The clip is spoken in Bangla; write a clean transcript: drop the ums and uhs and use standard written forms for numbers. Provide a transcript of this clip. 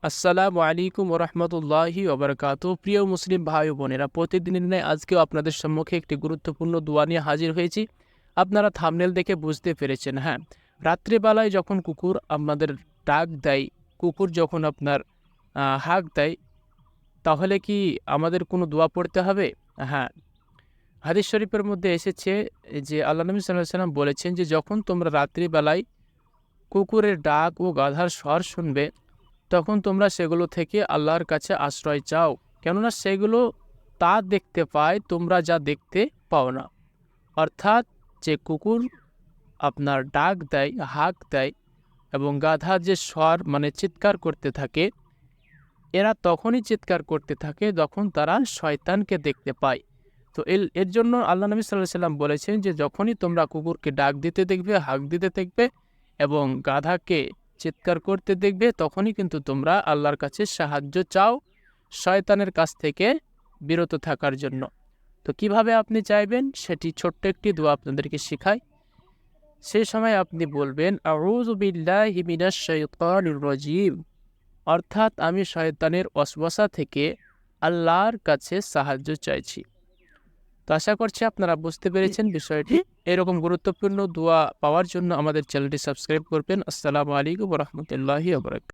আসসালামু আলাইকুম ওরহমতুল্লাহি ওবরকাত। প্রিয় মুসলিম ভাই ও বোনেরা, প্রতিদিনের ন্যায় আজকেও আপনাদের সম্মুখে একটি গুরুত্বপূর্ণ দোয়া নিয়ে হাজির হয়েছি। আপনারা থাম্বনেল দেখে বুঝতে পেরেছেন। হ্যাঁ, রাত্রিবেলায় যখন কুকুর আপনাদের ডাক দেয়, কুকুর যখন আপনার হাঁক দেয়, তাহলে কি আমাদের কোনো দোয়া পড়তে হবে? হ্যাঁ, হাদিস শরীফের মধ্যে এসেছে যে আল্লাহ নবী সাল্লাল্লাহু আলাইহি ওয়াসাল্লাম বলেছেন যে যখন তোমরা রাত্রিবেলায় কুকুরের ডাক ও গাধার স্বর শুনবে, তখন তোমরা সেগুলো থেকে আল্লাহর কাছে আশ্রয় চাও, কেননা সেগুলো তা দেখতে পায় তোমরা যা দেখতে পাও না। অর্থাৎ যে কুকুর আপনার ডাক দেয়, হাঁক দেয় এবং গাধা যে স্বর মানে চিৎকার করতে থাকে, এরা তখনই চিৎকার করতে থাকে যখন তারা শয়তানকে দেখতে পায়। তো এর জন্য আল্লাহ নবী সাল্লাল্লাহু আলাইহি সাল্লাম বলেছেন যে যখনই তোমরা কুকুরকে ডাক দিতে দেখবে, হাঁক দিতে দেখবে এবং গাধাকে চিৎকার করতে দেখবে, তখনই কিন্তু তোমরা আল্লাহর কাছে সাহায্য চাও শয়তানের কাছ থেকে বিরত থাকার জন্য। তো কিভাবে আপনি চাইবেন সেটি ছোট্ট একটি দোয়া আপনাদেরকে শেখাই। সেই সময় আপনি বলবেন আউযু বিল্লাহি মিনাশ শাইতানির রাজিম, অর্থাৎ আমি শয়তানের ওয়াসওয়াসা থেকে আল্লাহর কাছে সাহায্য চাইছি। তো আশা করছি আপনারা বুঝতে পেরেছেন বিষয়টি। এরকম গুরুত্বপূর্ণ দোয়া পাওয়ার জন্য আমাদের চ্যানেলটি সাবস্ক্রাইব করবেন। আসসালামু আলাইকুম ওয়া রাহমাতুল্লাহি ওয়া বারাকাতুহু।